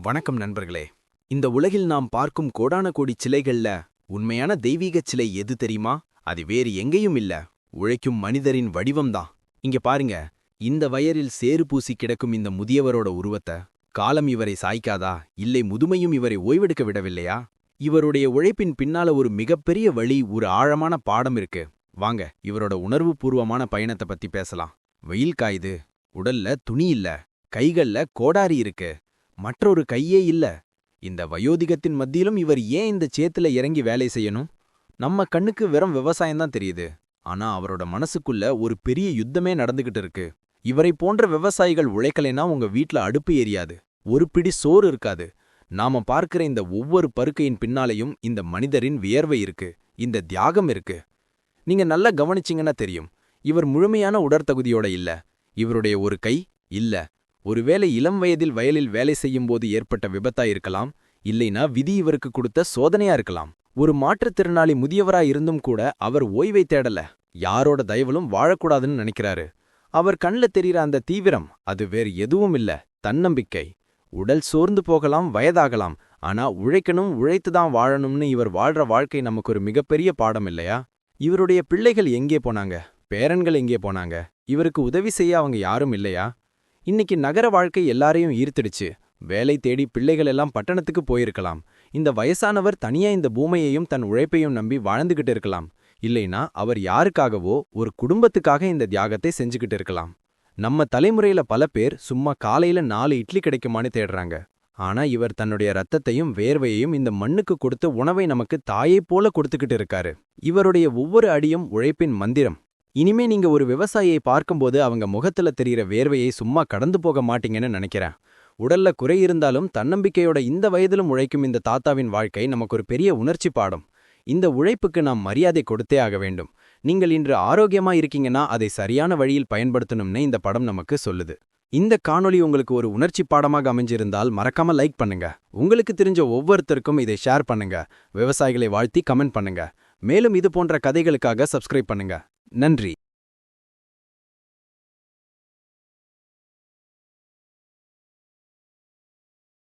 வணக்கம் நண்பர்களே. இந்த உலகில் நாம் பார்க்கும் கோடான கோடி சிலைகள்ல உண்மையான தெய்வீகச் சிலை எது தெரியுமா? அது வேறு எங்கேயும் இல்ல, உழைக்கும் மனிதரின் வடிவம்தான். இங்க பாருங்க, இந்த வயரில் சேறு பூசி கிடக்கும் இந்த முதியவரோட உருவத்தை காலம் இவரை சாய்க்காதா, இல்லை முதுமையும் இவரை ஓய்வெடுக்க விடவில்லையா? இவருடைய உழைப்பின் பின்னால ஒரு மிகப்பெரிய வழி, ஒரு ஆழமான பாடம் இருக்கு. வாங்க இவரோட உணர்வுபூர்வமான பயணத்தை பத்தி பேசலாம். வெயில் காயுது, உடல்ல துணி இல்ல, கைகள்ல கோடாரி இருக்கு, மற்றொரு கையே இல்ல. இந்த வயோதிகத்தின் மத்தியிலும் இவர் ஏன் இந்த சேத்துல இறங்கி வேலை செய்யணும்? நம்ம கண்ணுக்கு வெறும் விவசாயம்தான் தெரியுது, ஆனா அவரோட மனசுக்குள்ள ஒரு பெரிய யுத்தமே நடந்துகிட்டு இருக்கு. இவரை போன்ற விவசாயிகள் உழைக்கலைன்னா உங்க வீட்ல அடுப்பு எரியாது, ஒரு பிடி சோறு இருக்காது. நாம பார்க்கிற இந்த ஒவ்வொரு பருக்கையின் பின்னாலையும் இந்த மனிதரின் வியர்வை இருக்கு, இந்த தியாகம் இருக்கு. நீங்க நல்லா கவனிச்சிங்கன்னா தெரியும், இவர் முழுமையான உடற்தகுதியோட இல்ல. இவருடைய ஒரு கை இல்ல. ஒருவேளை இளம் வயதில் வயலில் வேலை செய்யும்போது ஏற்பட்ட விபத்தா இருக்கலாம், இல்லைனா விதி இவருக்கு கொடுத்த சோதனையா இருக்கலாம். ஒரு மாற்றுத்திறனாளி முதியவராய் இருந்தும் கூட அவர் ஓய்வை தேடல, யாரோட தயவலும் வாழக்கூடாதுன்னு நினைக்கிறாரு. அவர் கண்ல தெரிகிற அந்த தீவிரம், அது வேறு எதுவும் இல்ல, தன்னம்பிக்கை. உடல் சோர்ந்து போகலாம், வயதாகலாம், ஆனா உழைக்கணும், உழைத்துதான் வாழணும்னு இவர் வாழ்ற வாழ்க்கை நமக்கு ஒரு மிகப்பெரிய பாடம் இல்லையா? இவருடைய பிள்ளைகள் எங்கே போனாங்க? பேரன்கள் எங்கே போனாங்க? இவருக்கு உதவி செய்ய அவங்க யாரும் இல்லையா? இன்னைக்கு நகர வாழ்க்கை எல்லாரையும் ஈர்த்திடுச்சு. வேலை தேடி பிள்ளைகள் எல்லாம் பட்டணத்துக்கு போயிருக்கலாம். இந்த வயசானவர் தனியா இந்த பூமையையும் தன் உழைப்பையும் நம்பி வாழ்ந்துகிட்டு இருக்கலாம். இல்லைனா அவர் யாருக்காகவோ ஒரு குடும்பத்துக்காக இந்த தியாகத்தை செஞ்சுக்கிட்டு இருக்கலாம். நம்ம தலைமுறையில பல பேர் சும்மா காலையில 4 இட்லி கிடைக்குமான்னு தேடுறாங்க. ஆனா இவர் தன்னுடைய ரத்தத்தையும் வேர்வையையும் இந்த மண்ணுக்கு கொடுத்து உணவை நமக்கு தாயைப் போல கொடுத்துக்கிட்டு இருக்காரு. இவருடைய ஒவ்வொரு அடியும் உழைப்பின் மந்திரம். இனிமே நீங்க ஒரு விவசாயியை பார்க்கும்போது அவங்க முகத்துல தெரிகிற வேர்வையை சும்மா கடந்து போக மாட்டீங்கன்னு நினைக்கிறேன். உடல்ல குறை இருந்தாலும் தன்னம்பிக்கையோட இந்த வயதிலும் உழைக்கும் இந்த தாத்தாவின் வாழ்க்கை நமக்கு ஒரு பெரிய உணர்ச்சி பாடம். இந்த உழைப்புக்கு நாம் மரியாதை கொடுத்தே ஆக வேண்டும். நீங்கள் இன்று ஆரோக்கியமா இருக்கீங்கன்னா அதை சரியான வழியில் பயன்படுத்தணும்னு இந்த படம் நமக்கு சொல்லுது. இந்த காணொளி உங்களுக்கு ஒரு உணர்ச்சி பாடமாக அமைஞ்சிருந்தால் மறக்காம லைக் பண்ணுங்க. உங்களுக்கு தெரிஞ்ச ஒவ்வொருத்தருக்கும் இதை ஷேர் பண்ணுங்க. விவசாயிகளை வாழ்த்தி கமெண்ட் பண்ணுங்க. மேலும் இது போன்ற கதைகளுக்காக சப்ஸ்கிரைப் பண்ணுங்க. நன்றி.